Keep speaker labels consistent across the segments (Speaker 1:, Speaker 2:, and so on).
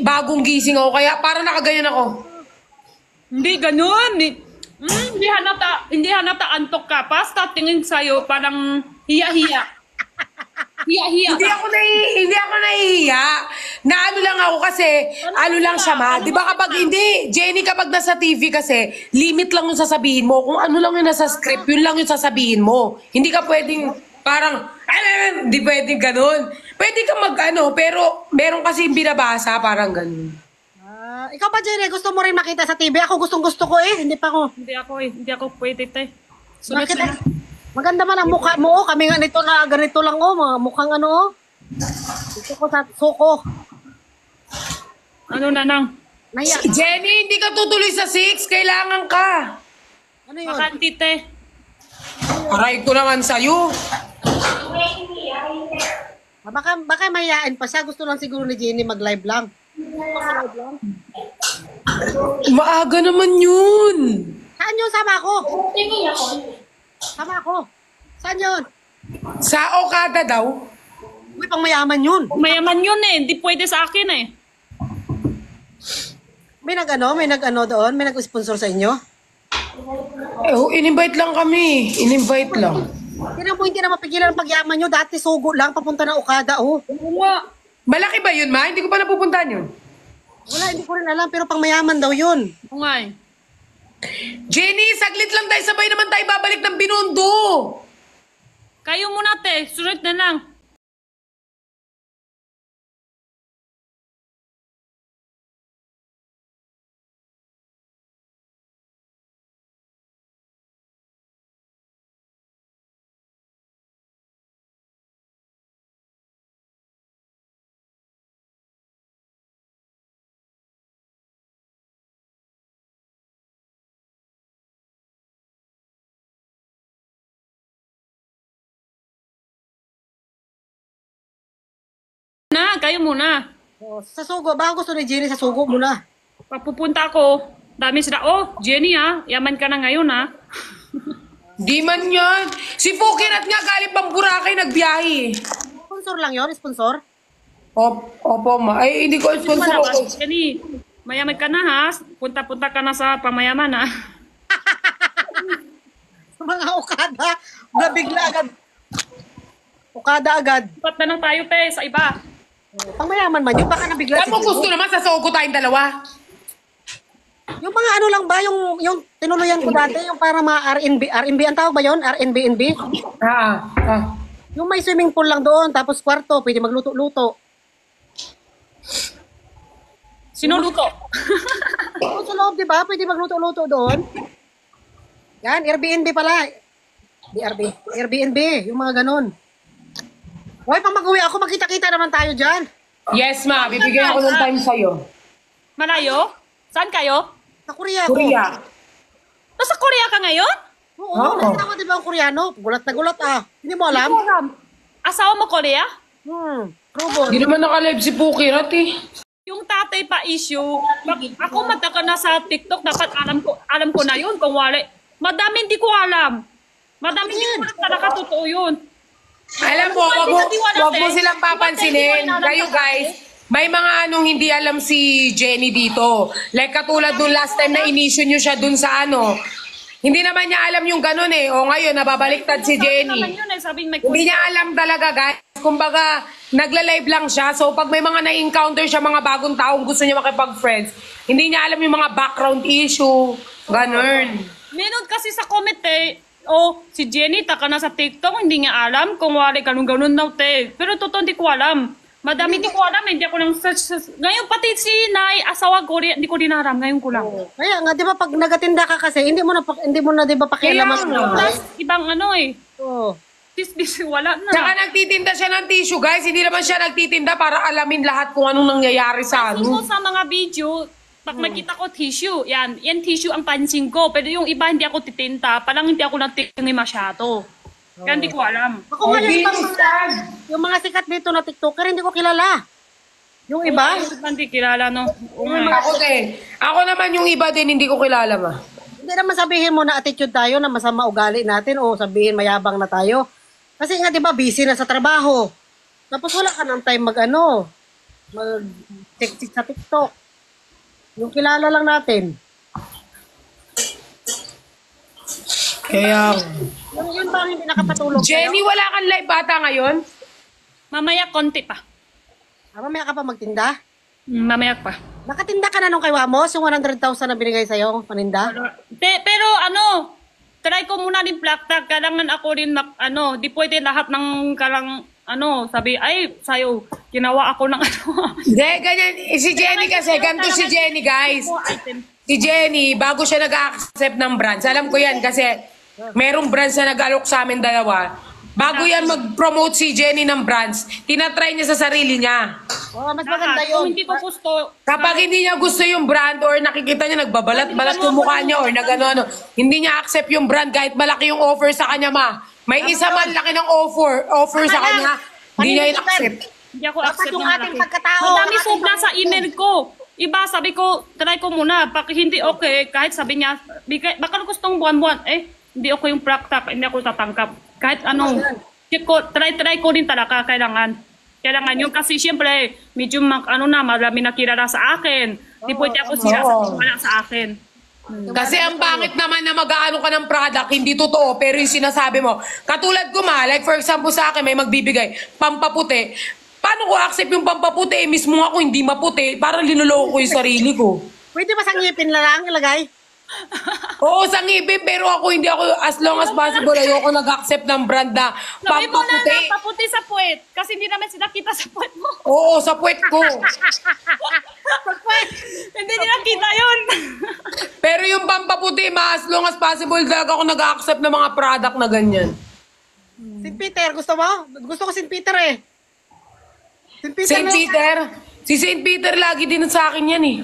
Speaker 1: bagong gising ako, kaya parang nakaganyan ako.
Speaker 2: Hindi ganun. Hindi halata antok ka. Basta tingin sa'yo, parang hiya-hiya. Hiya-hiya
Speaker 1: Hindi
Speaker 2: ka.
Speaker 1: ako nahihiya. Na ano lang ako kasi, ano lang siya ma. Di ba kapag hindi, Jenny, kapag nasa TV kasi, limit lang yung sasabihin mo. Kung ano lang yung nasa script, yun lang yung sasabihin mo. Hindi ka pwedeng parang, hindi pwedeng ganun. Pwede ka mag-ano, pero meron kasi yung binabasa, parang ganun.
Speaker 3: Ikaw ba, Jenny? Gusto mo rin makita sa TV? Ako gusto ko eh. Hindi pa ako.
Speaker 2: Hindi ako pwede, te. Sunod
Speaker 3: Bakit?
Speaker 2: na.
Speaker 3: Maganda man ang mukha mo. Kami nga nito na ganito lang oh. Mga mukhang ano oh. Gusto ko sa suko.
Speaker 2: Ano na nang?
Speaker 3: Naya.
Speaker 1: Jenny, hindi ka tutuloy sa 6. Kailangan ka.
Speaker 3: Ano yun?
Speaker 2: Makanti, te.
Speaker 1: Aray ko naman sa'yo.
Speaker 3: Baka mayayain pa siya. Gusto lang siguro ni Jenny mag-live lang.
Speaker 1: Maaga naman yun.
Speaker 3: Saan yun? Sama ako. Sama ako. Saan yun?
Speaker 1: Sa Okada daw.
Speaker 3: Uy, pang mayaman yun.
Speaker 2: Mayaman yun eh. Hindi pwede sa akin eh.
Speaker 3: May nag-ano doon? May nag-sponsor sa inyo?
Speaker 1: In-invite lang kami. In-invite lang.
Speaker 3: Tingnan po, hindi na mapigilan ang pagyaman nyo. Dati sugo lang, papunta ng Okada, oh.
Speaker 2: Oo nga.
Speaker 1: Malaki ba yun, ma? Hindi ko pa napupuntahan yun.
Speaker 3: Wala, hindi ko rin alam, pero pang mayaman daw yun.
Speaker 2: Oo nga eh.
Speaker 1: Jenny, saglit lang tayo. Sabay naman tayo babalik ng Binondo.
Speaker 2: Kayo muna, te. Sunod na lang. Kayo muna.
Speaker 3: Oh, sa sugo, baka gusto ni Jenny sa sugo muna.
Speaker 2: Papupunta ako. Dami sila. Oh, Jenny ha. Yaman ka na ngayon ha.
Speaker 1: Di man yan. Si Pukirat nga galing pang Boracay nagbiyahe.
Speaker 3: Sponsor lang yun, sponsor.
Speaker 1: Opo, ma. Ay, hindi ko sponsor ako.
Speaker 2: Jenny, mayaman ka na ha. Punta-punta ka na sa pamayaman ha.
Speaker 3: Sa mga Okada, nabigla agad. Okada agad.
Speaker 2: Dapat na lang tayo, te, sa iba.
Speaker 3: Pang mayaman man yun, baka nabigla
Speaker 1: Kaya mo gusto naman sa Sogo tayong dalawa.
Speaker 3: Yung mga ano lang ba, yung tinuluyan ko dati, yung para mga R&B ang tawag ba yun? R&B? Yung may swimming pool lang doon, tapos kwarto, pwede magluto-luto.
Speaker 2: Sino luto?
Speaker 3: Doon sa loob, di ba? Pwede magluto-luto doon. Yan, Airbnb pala. Airbnb, yung mga ganun. Hoy, pag mag-uwi ako, magkita-kita naman tayo dyan.
Speaker 1: Yes, ma. Bibigyan ako ng time sa'yo.
Speaker 2: Malayo? Saan kayo?
Speaker 3: Sa Korea ako.
Speaker 1: Korea.
Speaker 2: Nasa Korea ka ngayon?
Speaker 3: Oo,
Speaker 1: Oo.
Speaker 3: nakita ko di ba ang Koreano? Gulat na gulat ah. Hindi mo alam?
Speaker 2: Asawa mo Korea?
Speaker 3: Robot.
Speaker 1: Hindi naman naka-live si Pukirat eh.
Speaker 2: Yung tatay pa issue, ako mataka na sa TikTok, dapat alam ko na yun kung wala. Madami hindi ko alam. Madami hindi ko alam talaga totoo yun.
Speaker 1: Alam mo, wag mo silang papansinin. Kayo guys, may mga anong hindi alam si Jenny dito. Like katulad nung last time na inisyo nyo siya dun sa ano. Hindi naman niya alam yung ganun eh. O ngayon, nababaliktad si Jenny. Hindi niya alam talaga guys. Kumbaga, nagla-live lang siya. So pag may mga na-encounter siya, mga bagong taong gusto niya makipag-friends, hindi niya alam yung mga background issue. Ganun.
Speaker 2: Meron kasi sa comment eh, si Jenny taka na sa TikTok, hindi niya alam kung wala ganun-ganun na te. Pero totoo hindi ko alam. Madami hindi ko alam, hindi ako nang search. Ngayon pati si Nay, asawa ko, hindi ko din alam, ngayon ko lang.
Speaker 3: Kaya nga, di ba pag nagatinda ka kasi, hindi mo na di ba pakialaman mo.
Speaker 2: Plus, ibang ano eh.
Speaker 3: Oo.
Speaker 2: This, wala na.
Speaker 1: Saka nagtitinda siya ng tissue guys. Hindi naman siya nagtitinda para alamin lahat kung anong nangyayari sa
Speaker 2: Kasi ko
Speaker 1: ano.
Speaker 2: sa mga video, pag makita ko tissue, yan tissue ang pansin ko. Pero yung iba hindi ako titinta, parang hindi ako nagtitingin masyado. Kaya hindi ko alam.
Speaker 3: Ako nga yung mga sikat dito na TikToker, hindi ko kilala. Yung iba?
Speaker 2: Hindi kilala, no?
Speaker 1: Ako din. Ako naman yung iba din, hindi ko kilala ma.
Speaker 3: Hindi naman sabihin mo na attitude tayo, na masama ugali natin, o sabihin mayabang na tayo. Kasi nga, di ba, busy na sa trabaho. Tapos wala ka ng time mag siksik sa TikTok. Yung kilala lang natin.
Speaker 1: Kaya,
Speaker 3: Yun ba ang hindi nakapatulog
Speaker 1: Jenny,
Speaker 3: sa'yo?
Speaker 1: wala kang live bata ngayon?
Speaker 2: Mamaya konti pa.
Speaker 3: Mamaya ka pa magtinda?
Speaker 2: Mamaya pa.
Speaker 3: Nakatinda ka na nung kay Wamos, yung 100,000 na binigay sa'yo, paninda?
Speaker 2: Pero ano, try ko muna din black tag. Kailangan ako rin, di pwede lahat ng sabi, ay, sa'yo, ginawa ako ng
Speaker 1: Hindi, ganyan. Si Jenny kasi, ganito si Jenny, guys.
Speaker 2: item.
Speaker 1: Si Jenny, bago siya nag-accept ng brands, alam ko yan kasi merong brands na nag-alok sa amin dalawa. Bago yan mag-promote si Jenny ng brands, tinatry niya sa sarili niya.
Speaker 3: Oo, mas maganda
Speaker 2: Kung
Speaker 3: yun.
Speaker 2: hindi ko gusto,
Speaker 1: Kapag hindi niya gusto yung brand or nakikita niya nagbabalat-balat yung mukha niya or nagano-ano, hindi niya accept yung brand kahit malaki yung offer sa kanya, ma. May isa man laki ng offer sa kanya, hindi niya in-accept.
Speaker 2: hindi ako
Speaker 3: Dapat
Speaker 2: accept
Speaker 3: yung
Speaker 2: ng
Speaker 3: ating
Speaker 2: malaki.
Speaker 3: pagkatao.
Speaker 2: Madami
Speaker 3: ang
Speaker 2: sobra
Speaker 3: ating
Speaker 2: sa email ko. Iba, sabi ko, try ko muna. Pag hindi okay, kahit sabi niya, baka gustong buwan-buwan, hindi okay yung praktak, hindi ako tatanggap. Kahit check ko, try ko din talaga, kailangan yun kasi siyempre, medyo marami nakilala sa akin. Di pwede ako sila wala sa akin.
Speaker 1: Kasi ang bangit naman na mag-aano ka ng product, hindi totoo, pero yung sinasabi mo, katulad ko ma, like for example sa akin, may magbibigay, pampaputi. Paano ko accept yung pampaputi? Mismo ako hindi maputi, parang linuloko ko yung sarili ko.
Speaker 3: Pwede ba sa ngipin na lang ilagay?
Speaker 1: Oo, sa ngipin, pero ako hindi ako, as long as possible, ayoko nag-accept ng brand na
Speaker 2: Sabi mo na
Speaker 1: pampaputi.
Speaker 2: paputi sa puwet. Kasi hindi naman sila kita sa puwet mo.
Speaker 1: Oo, sa puwet ko.
Speaker 2: Hindi nila kita yun.
Speaker 1: Pero yung pampaputi, as long as possible, talaga ako nag-accept ng mga product na ganyan.
Speaker 3: St. Peter, gusto mo? Gusto ko St. Peter eh. St. Peter
Speaker 1: St. Peter, si St. Peter lagi din sa akin yan eh.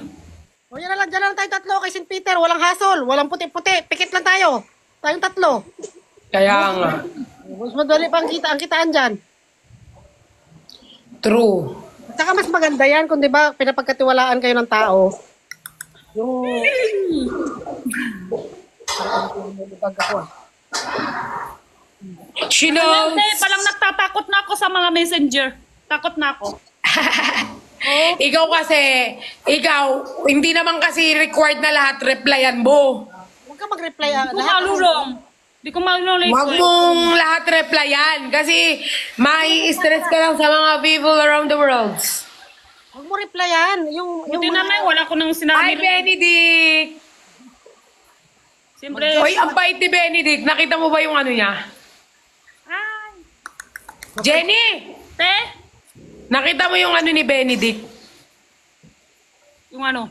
Speaker 3: O yan na lang, dyan lang tayo tatlo kay St. Peter. Walang hasol, walang puti-puti. Pikit lang tayo. Tayong tatlo.
Speaker 1: Kaya nga.
Speaker 3: Mas madali pa ang kitaan dyan.
Speaker 1: True.
Speaker 3: At saka mas maganda yan kung di ba pinapagkatiwalaan kayo ng tao. Yung...
Speaker 1: She knows.
Speaker 2: Hindi, palang nagtatakot na ako sa mga messenger. Takot na ako.
Speaker 1: Ikaw kasi, hindi naman kasi required na lahat replyan mo.
Speaker 3: Huwag ka mag-reply.
Speaker 2: Hindi ko malulong. Hindi ko malulong.
Speaker 1: Huwag mong lahat replyan kasi mai-stress ka lang sa mga people around the world.
Speaker 3: Huwag mo replyan. Yung
Speaker 2: Hindi naman, wala ko nang
Speaker 1: Hi,
Speaker 2: sinabi.
Speaker 1: Benedict!
Speaker 2: Siyempre,
Speaker 1: Hoy, ang bait ni Benedict. Nakita mo ba yung ano niya?
Speaker 2: ay,
Speaker 1: Jenny!
Speaker 2: te,
Speaker 1: Nakita mo yung ano ni Benedict?
Speaker 2: yung ano,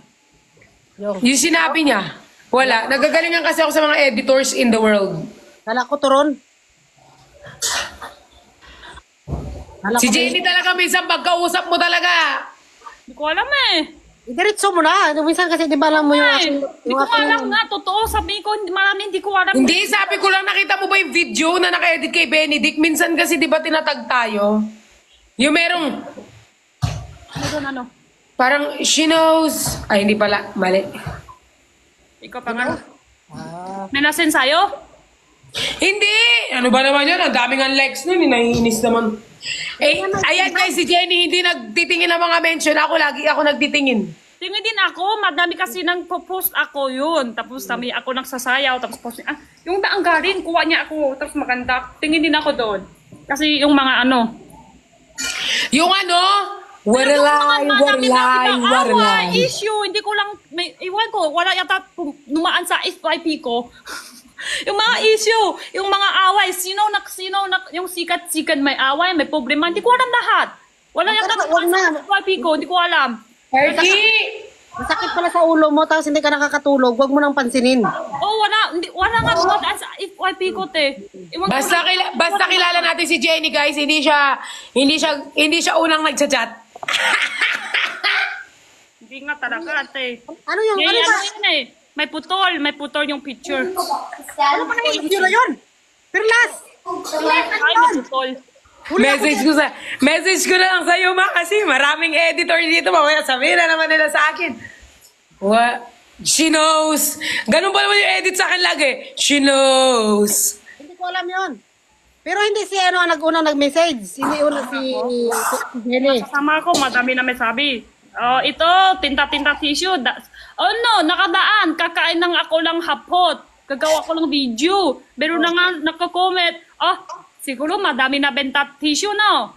Speaker 1: Yung sinabi niya? Wala. Nagagalingan kasi ako sa mga editors in the world.
Speaker 3: Kala ko turon.
Speaker 1: Si Jenny talaga minsan pagkausap mo talaga.
Speaker 2: hindi ko alam eh.
Speaker 3: Diretso mo na. Minsan kasi di ba alam mo yung
Speaker 2: Ay,
Speaker 3: aking...
Speaker 2: hindi ko alam nga, totoo, sabi ko, marami hindi ko alam.
Speaker 1: Hindi, sabi ko lang, nakita mo ba yung video na naka-edit kay Benedict? Minsan kasi di ba tinatag tayo? Yung merong,
Speaker 2: Ano doon, ano?
Speaker 1: parang, she knows. Ay, hindi pala. Mali.
Speaker 2: Ikaw pa nga. May nasen sa'yo?
Speaker 1: Hindi! Ano ba naman yun? Ang daming likes nun. Naiinis naman. Eh, ayan guys, si Jenny, hindi nagtitingin ng mga mention. Lagi ako nagtitingin.
Speaker 2: Tingin din ako, madami kasi nang post ako yun. Tapos kami ako nagsasayaw, tapos post yung naanggarin, kuha niya ako, tapos maganda. Tingin din ako doon. Kasi yung mga ano.
Speaker 1: Yung ano? Warlay.
Speaker 2: Issue, hindi ko lang, iwan ko, wala yata numaan sa FYP ko. Yung mga issue, yung mga away, sino yung sikat-sikat may away, may problema, hindi ko alam lahat. Wala yata numaan sa FYP ko, hindi ko alam.
Speaker 1: Erky!
Speaker 3: Masakit pala sa ulo mo tapos hindi ka nakakatulog. Huwag mo nang pansinin.
Speaker 2: Oh, wala nga dumadaan sa FYP ko, te. Iwan ko
Speaker 1: Basta kilala natin si Jenny, guys. Hindi siya unang nagchat-chat.
Speaker 2: Hindi nga talaga, te.
Speaker 3: Ano yung...
Speaker 2: May
Speaker 3: Ano ba?
Speaker 2: yun eh. May putol yung picture.
Speaker 3: Ano ba yung issue na yun? Perlas!
Speaker 2: Ay, may putol.
Speaker 1: Message ko na lang sa'yo, ma, kasi maraming editor dito. Mamaya sabihin na naman nila sa akin. What? She knows. Ganun pa naman yung edit sa akin lagi. She knows.
Speaker 3: Hindi ko alam yun. Pero hindi si ano ang nag-unang nag-message. Hindi una si Jenny.
Speaker 2: Kasama ko, madami na may sabi. Oh, ito, tinta-tinta tissue. Oh no, nakadaan. Kakain ng ako lang hapot. Gagawa ko lang video. Pero na nga, nagko-comment. Oh, siguro madami na benta tissue, no?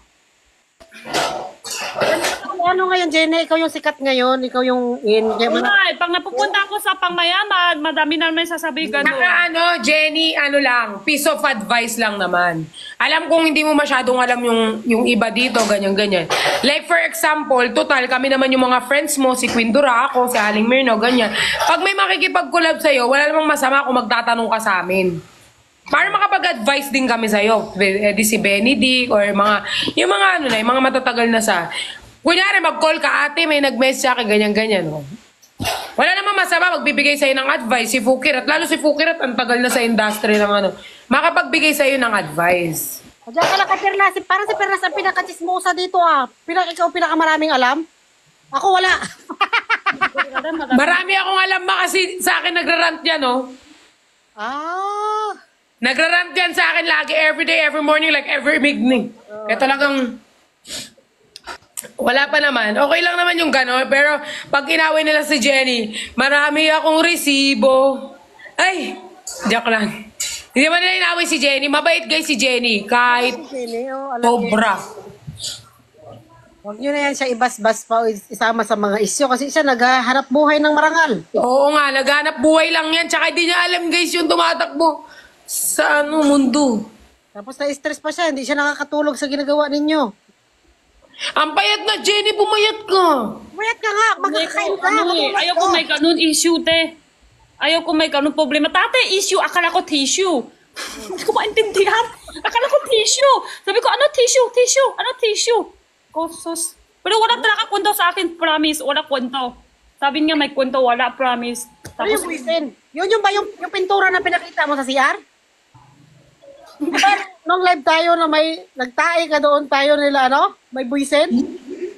Speaker 3: Ano ngayon, Jenny? Ikaw yung sikat ngayon. Ikaw yung in.
Speaker 2: Ay, pag napupunta ako sa pangmayaman, madami na may sasabi ganun.
Speaker 1: Saka Jenny, lang, piece of advice lang naman. Alam kong hindi mo masyadong alam yung iba dito, ganyan-ganyan. Like for example, total, kami naman yung mga friends mo, si Queen Dura, ako, si Aling Mirno, ganyan. Pag may makikipag-collab sa'yo, wala namang masama kung magtatanong ka sa amin. Para makapag-advise din kami sa'yo. Di si Benedict or yung mga matatagal na sa... Kunyari, mag-call ka, ate, may nag-message sa akin, ganyan-ganyan. Oh. Wala namang masama, magbibigay sa'yo ng advice. Si Fukirat, lalo si Fukirat, ang tagal na sa industry ng makapagbigay sa'yo ng advice.
Speaker 3: Diyan ka lang ka, Perlas. Parang si Perlas ang pinaka-chismosa dito, ah. Ikaw pinaka-maraming alam. Ako wala.
Speaker 1: Marami akong alam kasi sa akin nagrarant yan, oh.
Speaker 3: Ah.
Speaker 1: Nagrarant yan sa akin lagi, every day, every morning, like every evening. Kaya talagang... Wala pa naman. Okay lang naman yung gano'n. Pero pag inaway nila si Jenny, marami akong resibo. Ay, joke lang. Hindi man nila inaway si Jenny. Mabait guys si Jenny. Kahit sobra.
Speaker 3: Huwag nyo na yan siya ibas-bas pa o isama sa mga isyo kasi siya naghahanap buhay ng marangal.
Speaker 1: Oo nga, naghanap buhay lang yan. Tsaka hindi niya alam guys yung tumatakbo sa mundo.
Speaker 3: Tapos na-stress pa siya. Hindi siya nakakatulog sa ginagawa ninyo.
Speaker 1: Ang payat na, Jenny, pumayat ka.
Speaker 3: Pumayat ka nga, magkakain ka.
Speaker 2: Ayaw ko may ganun issue, te. Ayaw ko may ganun problema. Tate, issue, akala ko tissue. Hindi ko maintindihan. Akala ko tissue. Sabi ko, ano tissue? Tissue? Ano tissue? Kosos. Pero wala talaga kwento sa akin, promise. Wala kwento. Sabi niya may kwento, wala, promise.
Speaker 3: Ano yung buisin? Yun ba yung pintura na pinakita mo sa CR? Nung live tayo na may nagtae ka doon tayo nila, may buisin?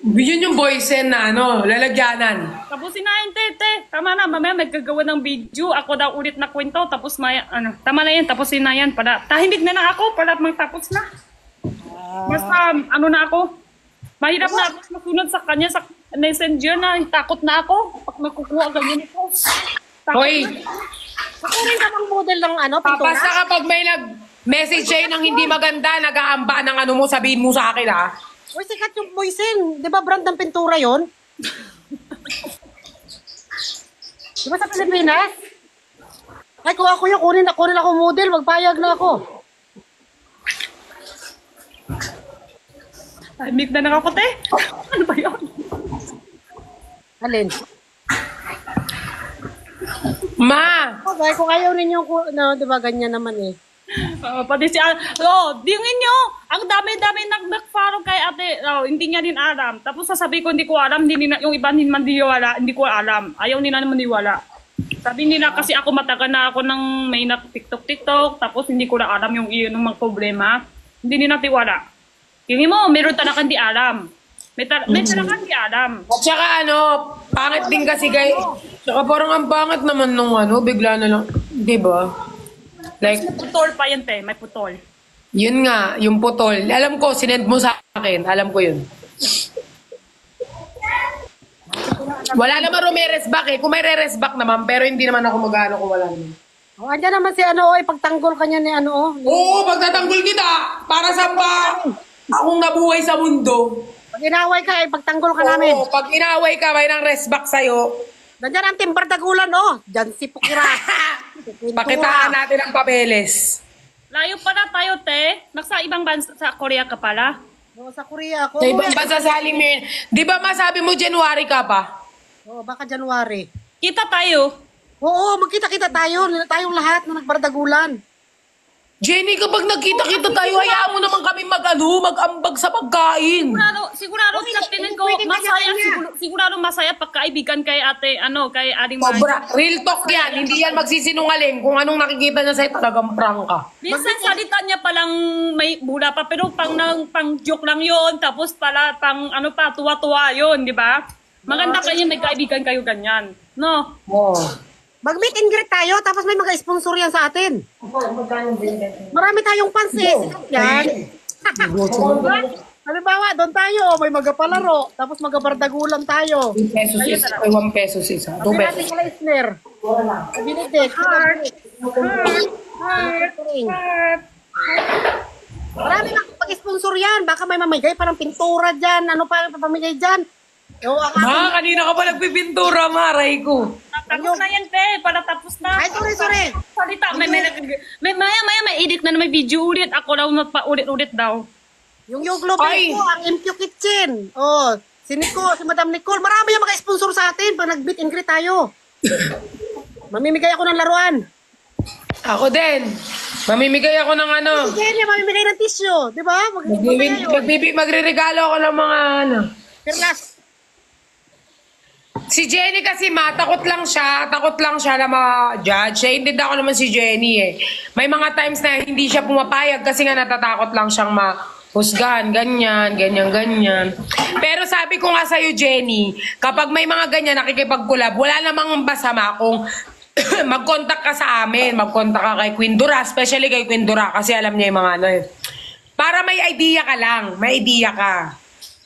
Speaker 1: Yun yung boysen na lalagyanan.
Speaker 2: Tapusin na yun, te. Tama na, mamaya may gagawa ng video. Ako daw ulit na kwento. Tapos tama na yan, tapusin na yan. Tahimik na ako para magtapos na. Basta, na ako. Mahirap na ako masunod sa kanya sa messenger na takot na ako. Pag makukuha ganyan ito.
Speaker 1: Hoy!
Speaker 3: Ako rin namang model ng pintura.
Speaker 1: Basta kapag may nag-message sa'yo ng hindi maganda, nag-aamba ng mo, sabihin mo sa akin, ha?
Speaker 3: Uy, sikat yung buisin. Di ba brand ng pintura yon? Di ba sa Pilipinas? Ay, kung ako yung kunin ako model, magpayag na ako.
Speaker 2: Tahimik na ako, te. Ano ba yun?
Speaker 3: Alin?
Speaker 1: Ma!
Speaker 3: Okay, kung ayaw ninyo, di ba ganyan naman eh.
Speaker 2: Pati si tingin nyo, ang dami-dami nag-follow kay ate, hindi niya din alam. Tapos sasabi ko, hindi ko alam, yung iba hindi man wala, hindi ko alam. Ayaw nila naman wala. Sabi nila kasi ako matagal na ako ng may TikTok, tapos hindi ko na alam yung mga problema. Hindi nila tiwala. Tingin mo, meron talagang di alam. May talagang di alam.
Speaker 1: At saka pangit din kasi guys. Saka parang ang pangit naman nung bigla na lang. Diba? Like,
Speaker 2: May putol pa yan, te. May putol.
Speaker 1: yun nga, yung putol. Alam ko, sinend mo sa akin. Alam ko yun. Wala naman rumeres back eh. Kung may re-res back naman, pero hindi naman ako mag-ano kung wala naman.
Speaker 3: Andyan naman si pagtanggol kanya ni
Speaker 1: Oo, pagtatanggol kita. Para sa akong nabuhay sa mundo.
Speaker 3: Pag inaway ka, pagtanggol ka namin.
Speaker 1: Oo, pag inaway ka, may nang res back sa'yo.
Speaker 3: Nandiyan ang timbar dagulan, Diyan si Pukira.
Speaker 1: Pakitaan natin ang papeles.
Speaker 2: Layo pa na tayo, te. Nasa ibang bansa, sa Korea ka pala.
Speaker 3: Sa Korea ako.
Speaker 1: Sa ibang bansa sa Halimir. Di ba masabi mo January ka pa?
Speaker 3: Oo, baka January.
Speaker 2: Kita tayo.
Speaker 3: Oo, magkita-kita tayo. Tayong lahat na nagbardagulan.
Speaker 1: Jenny, kapag nagkita-kita tayo, hayaan mo naman kami mag-ambag sa pagkain.
Speaker 2: Sigurado sa tingin ko, masaya, sigurado masaya pagkaibigan kay ate, kay Aling Mari.
Speaker 1: Sobra. Real talk yan. Hindi yan magsisinungaling. Kung anong nakikita niya sa'yo, talagang prank ka.
Speaker 2: Minsan salita niya palang may bula pa, pero pang joke lang yon, tapos pala tuwa-tuwa yon, di ba? Maganda kanya may kaibigan kayo ganyan. No?
Speaker 1: Oo.
Speaker 3: Mag-meet and greet tayo, tapos may mga-sponsor yan sa atin. Marami tayong fans eh. Sikat yan. Halimbawa, doon tayo, may magapalaro, tapos magabardagulan tayo.
Speaker 1: 2 pesos isa. Ay, 1 pesos isa. 2
Speaker 3: Sabi natin
Speaker 1: pesos.
Speaker 3: kala Isner. Benedict. Marami na pag-sponsor yan. Baka may mamigay parang pintura dyan. Ano pa papamigay dyan?
Speaker 1: Kanina ka pa nagpipintura, maray ko.
Speaker 2: Tapos na yan, te. Para tapos na.
Speaker 3: Ay, sorry.
Speaker 2: Salita, may edit na may video ulit. Ako daw magpa-ulit-ulit daw.
Speaker 3: Yung Global
Speaker 1: Ay.
Speaker 3: ko, ang MQ Kitchen. Oh, si Nicole, si Madam Nicole. Marami yung mga sponsor sa atin pag nag-beat and greet tayo. Mamimigay ako ng laruan.
Speaker 1: Ako din. Mamimigay ako ng ano.
Speaker 3: Si Jenny, mamimigay ng tissue. Di ba?
Speaker 1: Magre-regalo ako ng mga ano.
Speaker 3: Perlas.
Speaker 1: Si Jenny kasi takot lang siya na ma-judge. Hindi ako naman si Jenny eh. May mga times na hindi siya pumapayag kasi nga natatakot lang siyang mahusgahan, ganyan. Pero sabi ko nga sa'yo, Jenny, kapag may mga ganyan nakikipag-collab, wala namang masama kung mag-contact ka sa amin, mag-contact ka kay Queen Dura, especially kay Queen Dura kasi alam niya yung mga ano eh. Para may idea ka lang, may idea ka.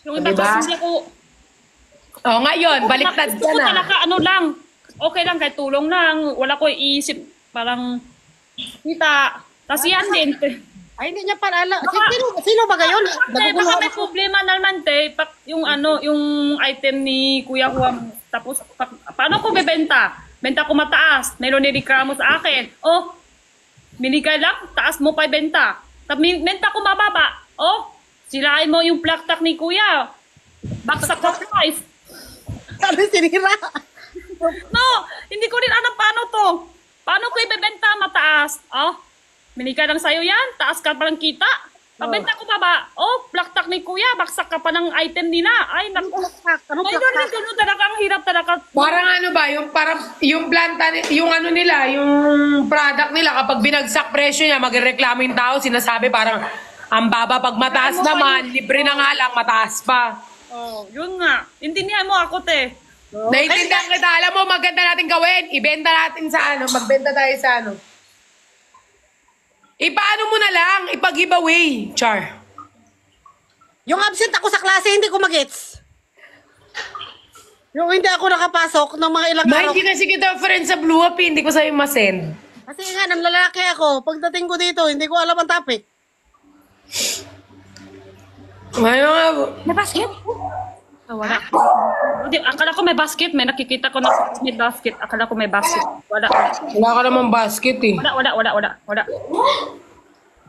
Speaker 2: Yung iba
Speaker 1: Diba?
Speaker 2: kasi hindi ako...
Speaker 1: Oh, ngayon, baliktad ka
Speaker 2: Gusto ko
Speaker 1: na.
Speaker 2: talaga, ano lang. Okay lang, kahit tulong lang. Wala ko iisip, parang... Kita. Tapos yan din, te.
Speaker 3: Ay, hindi niya pa alam. Sino ba gayon?
Speaker 2: Baka
Speaker 3: Naguguluhan
Speaker 2: may
Speaker 3: ako.
Speaker 2: problema naman, te. Yung ano, yung item ni Kuya Juan. Tapos, paano ko bebenta? Benta ko mataas. Meron nireklamo sa akin. Oh, binigay lang, taas mo pa benta. Tapos benta ko mababa. Oh, silain mo yung plaktak ni Kuya. Baksak ka price.
Speaker 3: Ano sinira?
Speaker 2: No, hindi ko rin alam paano to. Paano ko ibebenta mataas? Oh, binigay lang sa'yo yan. Taas ka pa ng kita. Pabenta ko baba. Oh, plaktak ni Kuya. Baksak ka pa ng item nila. Ay, naku.
Speaker 3: Anong
Speaker 2: Ay,
Speaker 3: plaktak?
Speaker 2: ganun talaga. Ang hirap talaga.
Speaker 1: Parang ano ba, yung planta, yung ano nila, yung product nila, kapag binagsak presyo niya, magreklamo yung tao, sinasabi parang, ang baba, pag mataas naman, libre na nga lang, mataas pa.
Speaker 2: Oh, yun nga. Intindihan mo ako, te.
Speaker 1: Naiintindihan kita, alam mo, maganda natin gawin, ibenta natin sa ano, magbenta tayo sa ano. Ipaano mo na lang, ipag-giveaway, Char.
Speaker 3: Yung absent ako sa klase, hindi ko magets. Yung hindi ako nakapasok ng mga ilang
Speaker 1: Ma,
Speaker 3: araw.
Speaker 1: hindi kasi kita friend sa Blue Up, hindi ko sa'yo masend.
Speaker 3: Kasi nga, nang lalaki ako. Pagdating ko dito, hindi ko alam ang topic.
Speaker 1: Ano nga,
Speaker 2: May basket? Wala. Hindi, akala ko may basket. May nakikita ko na may basket. Akala ko may basket. Wala.
Speaker 1: wala ka naman basket eh.
Speaker 2: Wala.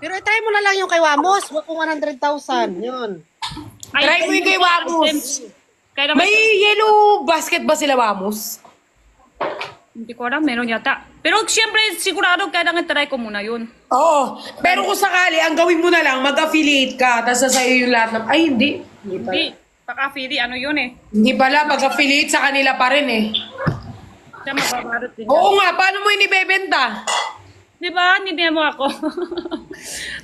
Speaker 3: Pero try mo na lang yung kay Wamos. Wag kung 100,000. Yun.
Speaker 1: Try mo yung kay Wamos.
Speaker 2: Kaya
Speaker 1: May yellow basket ba sila, Wamos?
Speaker 2: hindi ko alam. Meron yata. Pero siyempre, sigurado kailangan try ko muna yun.
Speaker 1: Oo. Pero kung sakali, ang gawin mo na lang, mag-affiliate ka, tapos sa'yo yung lahat ng... Ay, hindi. Hindi pala.
Speaker 2: Hindi. Paka-fili, ano yun eh.
Speaker 1: Hindi pala, mag-affiliate sa kanila pa rin eh.
Speaker 2: Siya mababarot din.
Speaker 1: Oo nga, paano mo inibebenta?
Speaker 2: Di ba? Hindi mo ako.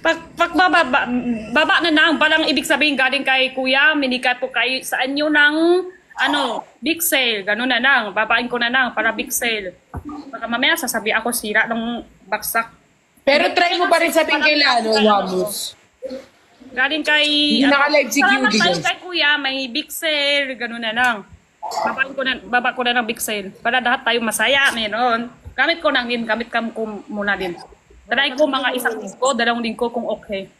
Speaker 2: pag baba na lang, palang ibig sabihin galing kay Kuya, minikay po kayo sa inyo ng big sale. Ganun na lang. Babain ko na lang para big sale. Baka mamaya sasabi ako sira ng baksak.
Speaker 1: Pero try mo pa rin sabihin kay Lano, Wamos.
Speaker 2: Galing kay...
Speaker 1: Hindi naka-live si
Speaker 2: salamat
Speaker 1: Cutie,
Speaker 2: tayo
Speaker 1: guys.
Speaker 2: kay Kuya, may big sale. Ganun na lang. Baba ko na ng big sale. Para lahat tayo masaya. Meron. Gamit ko lang din. Gamit ko muna din. Try ko mga isang linggo, 2 linggo kung okay.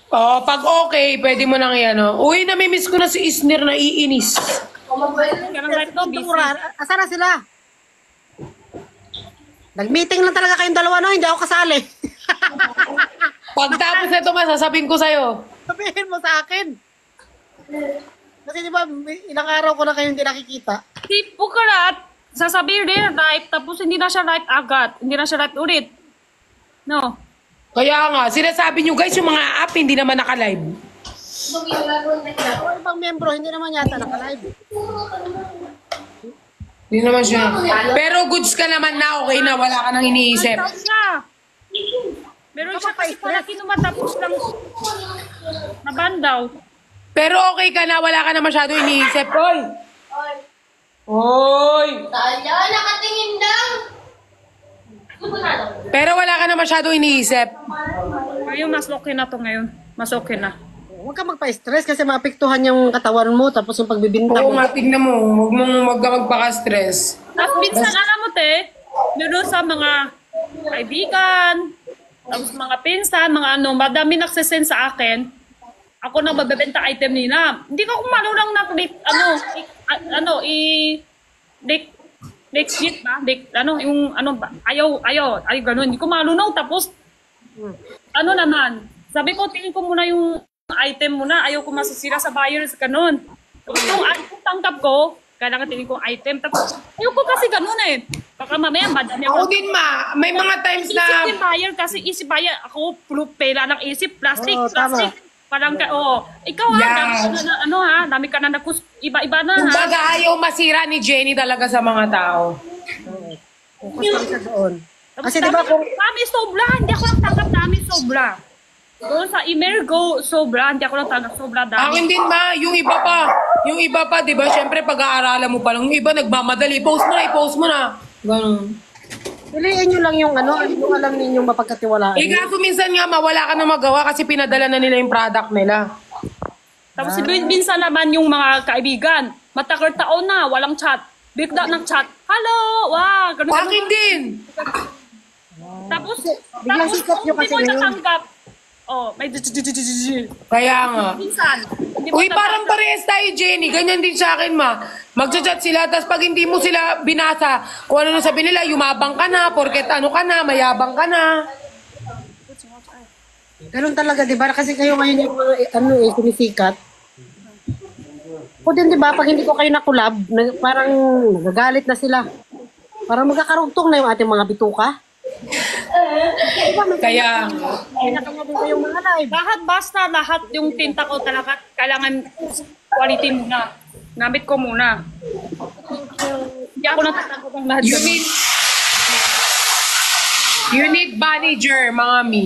Speaker 1: Oh, pag okay, pwede mo nang yan, oh. Uy, namimiss ko na si Isner na iinis.
Speaker 2: Ganun like to, busy.
Speaker 3: Asa na sila? Nag-meeting lang talaga kayong dalawa, no? Hindi ako kasali.
Speaker 1: Pagtapos nito, masasabihin ko sa'yo.
Speaker 3: Sabihin mo sa akin. Kasi di ba, ilang araw ko na kayo hindi nakikita.
Speaker 2: Si Pukarat, sasabihin din right, tapos hindi na siya right agad. Hindi na siya right ulit. No.
Speaker 1: Kaya nga, sinasabi nyo guys, yung mga app hindi naman naka-live.
Speaker 3: O ibang membro, hindi naman yata naka-live.
Speaker 1: Hindi naman siya. Pero goods ka naman na, okay na, wala ka nang iniisip.
Speaker 2: Meron siya kasi pala kinumatapos lang na bandaw.
Speaker 1: Pero okay ka na, wala ka na masyado iniisip. Oy! Oy!
Speaker 4: Tala, nakatingin lang.
Speaker 1: Pero wala ka na masyado iniisip.
Speaker 2: Ngayon, mas okay na to ngayon. Mas okay na.
Speaker 3: Huwag ka magpa-stress kasi maapektuhan yung katawan mo tapos yung pagbibinta
Speaker 1: Oo
Speaker 3: mo.
Speaker 1: nga, tignan mo. Huwag ka magpaka-stress.
Speaker 2: Tapos minsan, alam mo, te, meron sa mga kaibigan, tapos mga pinsan, mga ano, madami nagsisend sa akin. Ako na mabebenta item nila. Hindi ko marunong na, legit ba? Yung, ayaw, ganun. Hindi ko marunong. Tapos, ano naman, sabi ko, tingin ko muna yung item muna. Ayaw ko masisira sa buyers, ganun. Tapos yung tanggap ko, kailangan tingin ko item. Tapos, ayaw ko kasi ganun eh. Baka mamaya, madami
Speaker 1: Ako din, ma. May mga times na...
Speaker 2: Isip yung buyer kasi isip buyer. Ako, pela ng isip. Plastic,
Speaker 3: Oo,
Speaker 2: plastic. Parang, ikaw
Speaker 1: Yeah.
Speaker 2: dami ka na iba-iba na ha.
Speaker 1: Kumbaga, ayaw masira ni Jenny talaga sa mga tao.
Speaker 3: Focus lang siya doon.
Speaker 2: Tapos
Speaker 3: Kasi di ba kung
Speaker 2: dami sobra, hindi ako nagtanggap dami sobra. Doon sa Emergo, sobra, hindi ako nagtanggap sobra dami.
Speaker 1: Akin din, ma. Yung iba pa, di ba? Siyempre, pag-aaralan mo pa lang. Yung iba, nagmamadali. I-post mo na. Ganun.
Speaker 3: piliin nyo lang yung yung alam ninyong mapagkatiwalaan.
Speaker 1: Eh, kaso minsan nga, mawala ka na magawa kasi pinadala na nila yung product nila.
Speaker 2: Tapos minsan naman yung mga kaibigan, matagal taon na, walang chat. Bigla ng chat, hello, wow, ganun.
Speaker 1: Akin din.
Speaker 2: Tapos
Speaker 3: Biglang sikat nyo
Speaker 2: hindi
Speaker 3: kasi
Speaker 2: mo
Speaker 3: yun.
Speaker 2: natanggap. May
Speaker 1: Kaya nga.
Speaker 2: minsan. Hindi mo
Speaker 1: Uy,
Speaker 2: natanggap.
Speaker 1: parang parehas tayo, Jenny. Ganyan din sa akin, ma. Magchat-chat sila, tapos pag hindi mo sila binasa, kung ano na sabi nila, yumabang ka na, porket ano ka na, mayabang ka na.
Speaker 3: Ganun talaga, di ba? Kasi kayo ngayon yung mga, kumisikat. O din, di ba? Pag hindi ko kayo nakulab, parang nagagalit na sila. Parang magkakarugtong na yung ating mga bituka.
Speaker 1: Kaya,
Speaker 3: Kanya-kanya din kayong mga live.
Speaker 2: Lahat yung tinta ko talaga, kailangan quality muna. Gamit ko muna. Hindi ako natatanggap ng lahat.
Speaker 1: you need manager, mga mi.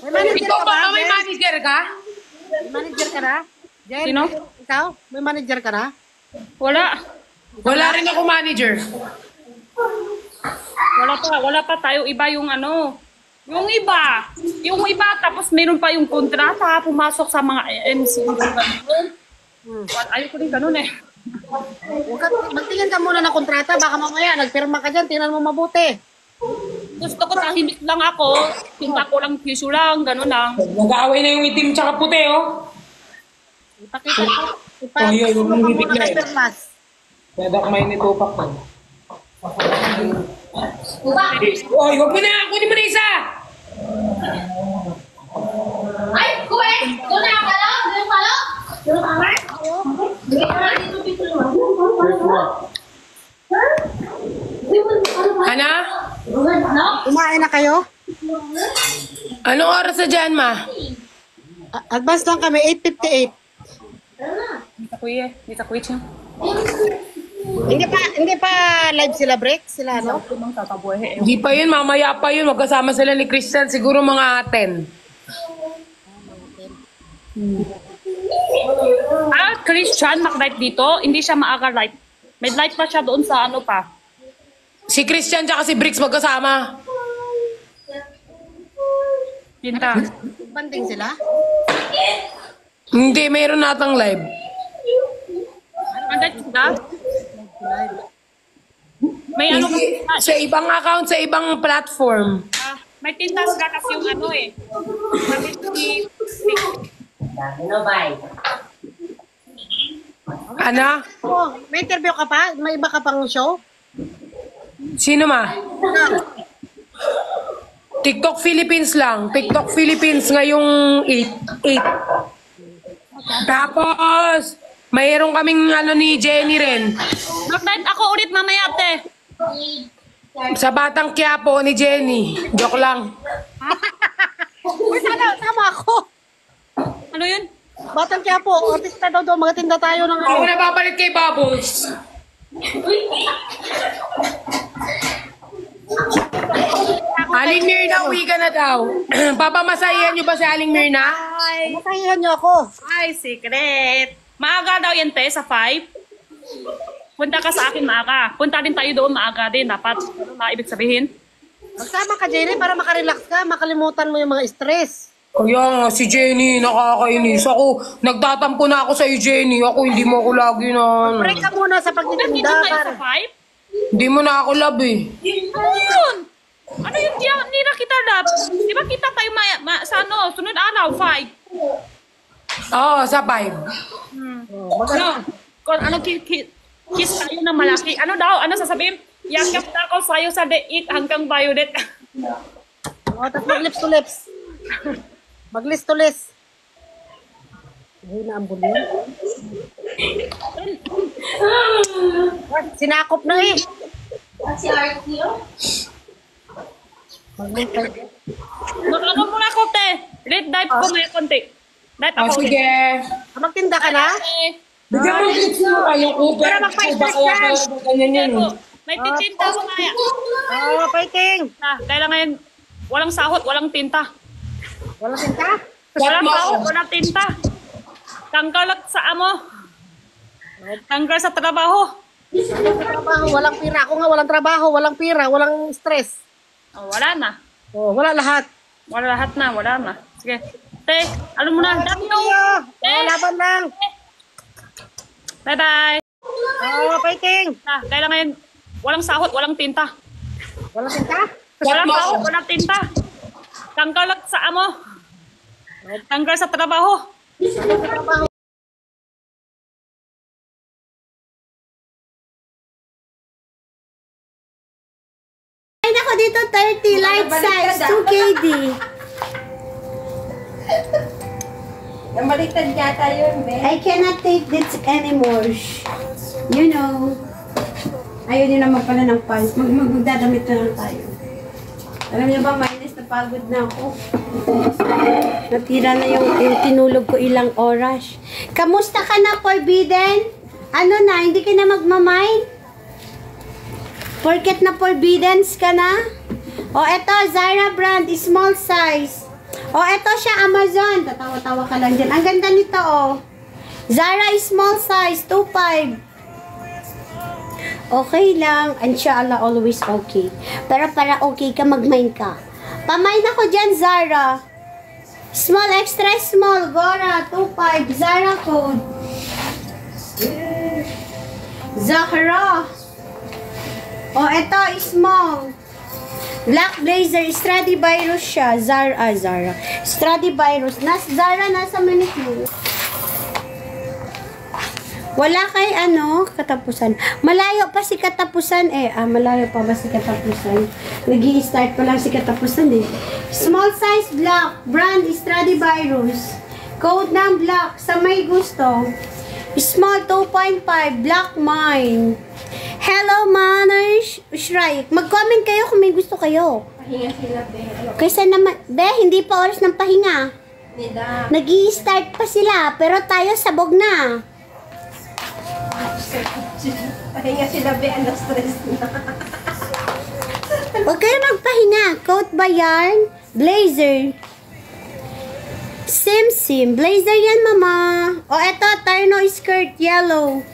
Speaker 3: May manager
Speaker 1: Ikaw
Speaker 3: ka ba?
Speaker 1: ba, may
Speaker 3: Jen?
Speaker 1: manager ka?
Speaker 3: May manager ka na? Jen,
Speaker 2: Sino?
Speaker 3: Ikaw? May manager ka na?
Speaker 2: Wala.
Speaker 1: Wala rin ako manager.
Speaker 2: Wala pa tayo. Iba yung ano. Yung iba, tapos meron pa yung kontrata, pumasok sa mga MC. Ayoko din ganun eh.
Speaker 3: Magtingin ka muna ng kontrata, baka mamaya nagpirma ka dyan, tingnan mo mabuti.
Speaker 2: Gusto ko tahimik lang ako, tinta ko lang tissue lang, ganun lang.
Speaker 1: Nag-aaway na yung itim tsaka puti, oh.
Speaker 3: Ipakita ko.
Speaker 1: Oh, yun, yung
Speaker 3: Ipakita
Speaker 1: bibig
Speaker 3: mo
Speaker 1: na
Speaker 3: na
Speaker 1: eh.
Speaker 3: kay Perlas.
Speaker 1: Kaya kamay ni Tupac ko. Oy, wag mo na! Kunin mo na isa!
Speaker 4: Ay, kuwet! Doon na yung palo! Doon yung palo! Doon ang kamay? Bigay ko lang dito dito naman.
Speaker 1: Ana?
Speaker 4: No?
Speaker 3: Kumain na kayo?
Speaker 1: Anong oras na dyan, ma?
Speaker 3: Advance lang kami, 8:58.
Speaker 2: Hindi ka kuya siya.
Speaker 3: Hindi pa live sila, break sila, no?
Speaker 1: Hindi pa yun, mamaya pa yun. Magkasama sila ni Christian, siguro mga 10.
Speaker 2: Christian, mag-light dito, hindi siya maaga light. May light pa siya doon sa ano pa.
Speaker 1: Si Christian tsaka si Bricks magkasama.
Speaker 2: Tinta.
Speaker 3: Banding sila?
Speaker 1: Hindi, mayroon natang live.
Speaker 2: Mag-light sila? May ano
Speaker 1: Hindi, sa ibang account, sa ibang platform.
Speaker 2: may tinta sila kasi yung ano eh.
Speaker 1: Ana?
Speaker 3: Oh, may interview ka pa? May iba ka pang show?
Speaker 1: Sino, ma? TikTok Philippines lang. TikTok Philippines ngayong 8. Tapos, mayroon kaming ano ni Jenny rin.
Speaker 2: Mag-light ako ulit mamaya, te.
Speaker 1: Sa Batang Quiapo ni Jenny. Joke lang.
Speaker 3: Uy, tama ako.
Speaker 2: Ano yun?
Speaker 3: Batang Quiapo, artista daw doon, magatinda tayo ng
Speaker 1: Ako
Speaker 3: ano.
Speaker 1: na papalit kay Bubbles. Aling Mirna, uwi ka na daw. Papamasahihan niyo ba si Aling Mirna?
Speaker 3: Makahihan niyo ako.
Speaker 2: Ay, secret. Maaga daw yan, te, sa 5. Punta ka sa akin maaga. Punta din tayo doon maaga din. Dapat, ano na ibig sabihin?
Speaker 3: Magsama ka, Jenny, para makarelax ka, makalimutan mo yung mga stress.
Speaker 1: Kaya nga, si Jenny, nakakainis. Ako, nagtatampo na ako sa'yo, Jenny. Ako, hindi mo ako lagi na...
Speaker 3: Break ka muna sa
Speaker 2: Nakita
Speaker 3: pagtitinda.
Speaker 2: tayo
Speaker 3: Para.
Speaker 2: sa 5?
Speaker 1: Hindi mo na ako love eh.
Speaker 2: Ano yun? Ano yung hindi na kita love? Di ba kita tayo sa ano, sunod araw, 5?
Speaker 1: Oo, sa 5.
Speaker 2: No. Kung ano, kiss tayo na malaki. Ano daw? Ano sasabihin? Yakap na ako sa'yo sa date hanggang violet.
Speaker 3: Tapos mag-lips to lips. Mag-lips to lips. Ay, naambol yun. Sinakop na eh.
Speaker 4: Si Artie, oh.
Speaker 3: Mag-lips to lips.
Speaker 2: Mag-ano muna ako, te. Red dive ko may konti. Dive
Speaker 1: Oh,
Speaker 2: ako.
Speaker 1: sige.
Speaker 3: Magtinda ka na?
Speaker 1: Bigyan mo tips mo kayo, Cooper.
Speaker 3: Para magpa-stress yan.
Speaker 1: Ganyan yan eh.
Speaker 2: May titinta ko kaya.
Speaker 3: Oo, fighting.
Speaker 2: Kailan ngayon, walang sahot, walang tinta.
Speaker 3: Walang tinta?
Speaker 2: Walang sahot, walang tinta. Tangkalat sa amo. Tanggal sa trabaho.
Speaker 3: Trabaho, walang pira. Ako nga walang trabaho, walang pira, walang stress.
Speaker 2: Oh, wala na.
Speaker 3: Oh, wala lahat.
Speaker 2: Wala lahat na, wala na. Sige. Te, ano mo na? Dami yung...
Speaker 3: Oh, laban lang.
Speaker 2: Bye-bye.
Speaker 3: Oh, fighting.
Speaker 2: Kailan ngayon, walang sahot, walang tinta.
Speaker 3: Walang tinta?
Speaker 2: Walang sahot, walang tinta. Tangkalat sa amo. Tanggal sa trabaho.
Speaker 5: Ay, ako dito 30 light size 2KD.
Speaker 6: Nabaliktad yata yun, be.
Speaker 5: I cannot take this anymore. You know.
Speaker 6: Ayaw din naman pala ng pants. Magdadamit na lang tayo. Alam niyo ba, minus na pagod na ako.
Speaker 5: Natira na yung tinulog ko ilang oras. Kamusta ka na, Forbidden? Ano na, hindi ka na magmamind? Porket na Forbiddens ka na? O, eto, Zara brand, small size. O, eto siya, Amazon. Tatawa-tawa ka lang dyan. Ang ganda nito, oh. Zara small size, 2.5. Okay lang. Inshallah, always okay. Pero para okay ka, mag-mind ka. Pamain ako dyan, Zara. Small, extra small. Gora, 2.5. Zara code. Zahra. Oh, eto, small. Black blazer, Stradivarius siya. Zara. Stradivarius. Zara, nasa Manila. Wala kay katapusan. Malayo pa si katapusan eh. Malayo pa ba si katapusan? Nag-i-start pa lang si katapusan eh. Small size black. Brand Stradivarius. Code ng black. Sa may gusto. Small 2.5. Black mine. Hello, Manners. Shrike. Mag-comment kayo kung may gusto kayo.
Speaker 6: Pahinga sila, be.
Speaker 5: Kaysa naman, hindi pa oras ng pahinga.
Speaker 6: Nila.
Speaker 5: Nag-i-start pa sila, pero tayo sabog na.
Speaker 6: Pahinga sila, be. Ano, stress na.
Speaker 5: Huwag kayo magpahinga. Coat ba yarn? Blazer. Sim. Blazer yan, mama. O, eto, terno skirt, yellow.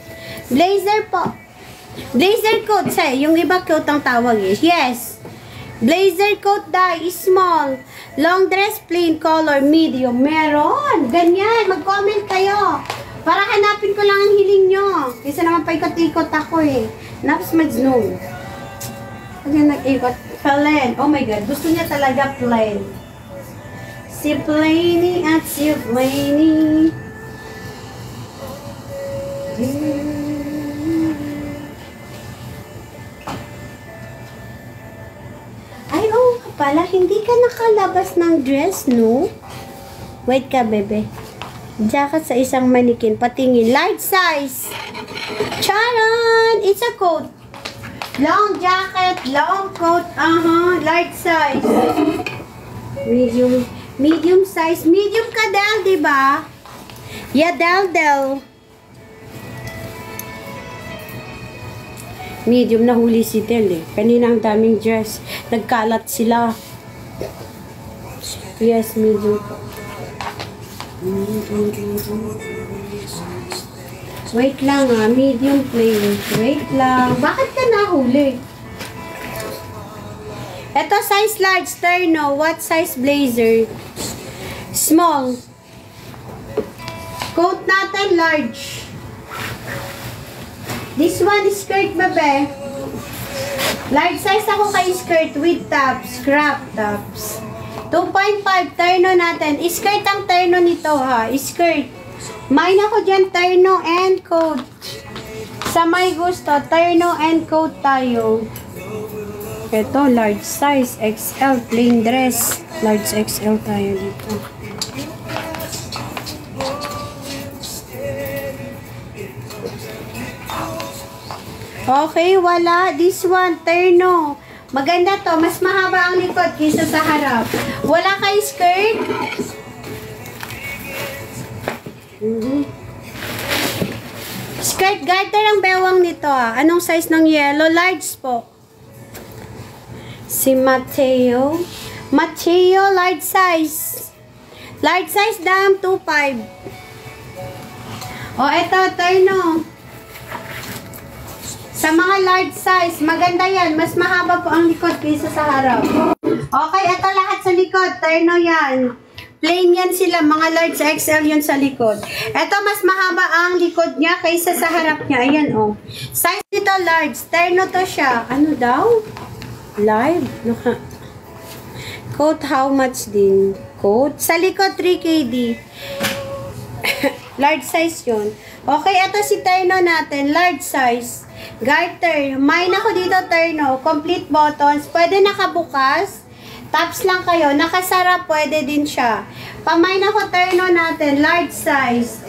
Speaker 5: Blazer po. Blazer coat, yung iba coat ang tawag eh. Yes. Blazer coat dye, small. Long dress, plain color, medium. Meron. Ganyan. Mag-comment kayo. Para hanapin ko lang ang hiling nyo. Kasi naman paikot-ikot ako eh. Naps mag-snow. Pag nag-ikot. Plain. Oh my God. Gusto niya talaga plain. Si Plainy at si Plainy. Ay, oo nga pala. Hindi ka nakalabas ng dress, no? Wait ka, bebe. Jacket sa isang manikin. Patingin. Large size. Charan! It's a coat. Long jacket, long coat. Large size. Medium size. Medium ka, Del, diba? Yeah, Del. Medium na huli si Del eh. Kanina ang daming dress. Nagkalat sila. Yes, medium po. Wait lang medium plain. Wait lang. Bakit ka nahuli? Ito size large terno. What size blazer? Small. Coat natin, large. This one is skirt, babe. Large size ako kay skirt with tops, crop tops. 2.5, terno natin. Skirt ang terno nito, ha. Skirt. Mine ako dyan, terno and coat. Sa may gusto, terno and coat tayo. Ito, large size, XL, plain dress. Large XL tayo dito. Okay, wala. This one, terno. Maganda to. Mas mahaba ang likod kaysa sa harap. Wala kay skirt. Skirt garter ang bewang nito, ah. Anong size ng yellow? Large po. Si Mateo. Mateo, large size. Large size, dam, 2.5. O, eto, terno. Sa mga large size, maganda yan. Mas mahaba po ang likod kaysa sa harap. Okay, ito lahat sa likod. Terno yan. Plain yan sila. Mga large XL yun sa likod. Ito, mas mahaba ang likod niya kaysa sa harap niya. Ayan, oh. Size nito large. Terno to siya. Ano daw? Live? Coat, how much din? Coat? Sa likod, 3KD. Large size yun. Okay, ito si terno natin. Large size. Garter. Mine ako dito, terno. Complete buttons. Pwede nakabukas. Tops lang kayo. Nakasara, pwede din siya. Pamine ako, terno natin. Large size.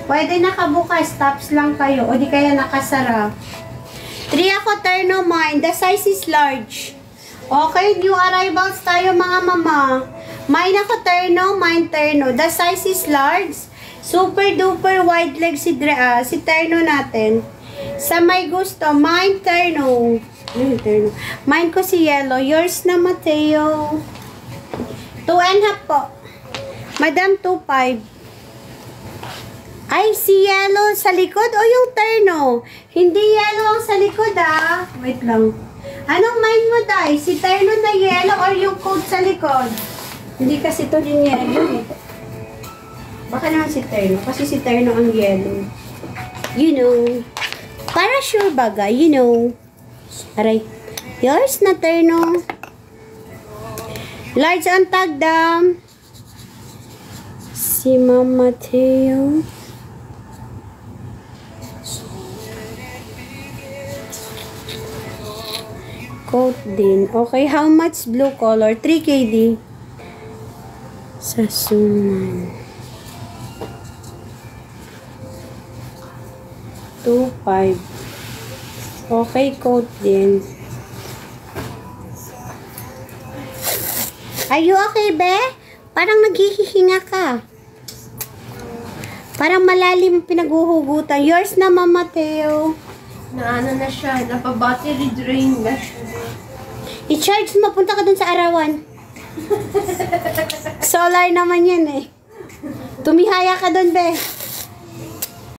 Speaker 5: Pwede nakabukas. Tops lang kayo. O di kaya nakasara. 3 ako, terno mine. The size is large. Okay, new arrivals tayo mga mama. Mine ako, terno. Mine, terno. The size is large. Super duper wide leg si terno natin. Sa may gusto, mine terno. Terno. Mine ko si yellow. Yours na, Mateo. 2.5 po. Madam, 2.5. Ay, si yellow sa likod o yung terno? Hindi yellow ang sa likod, ah. Wait lang. Anong mine mo, Day? Si terno na yellow or yung coat sa likod? Hindi kasi ito din yellow, eh. Baka naman si terno. Kasi si terno ang yellow. You know. Para sure baga, you know. Aray. Yours na terno. Large ang tagdam. Si Mama Mateo. Coat din. Okay, how much blue color? 3KD. Sa suman. 2.5. Okay, coat din. Are you okay, be? Parang naghihihinga ka. Parang malalim pinaghuhugutan. Yours na, Mama Mateo.
Speaker 6: Naano na siya, napa-battery drain na siya.
Speaker 5: I-charge mo, punta ka dun sa arawan. Solar naman yan eh. Tumihaya ka dun, be.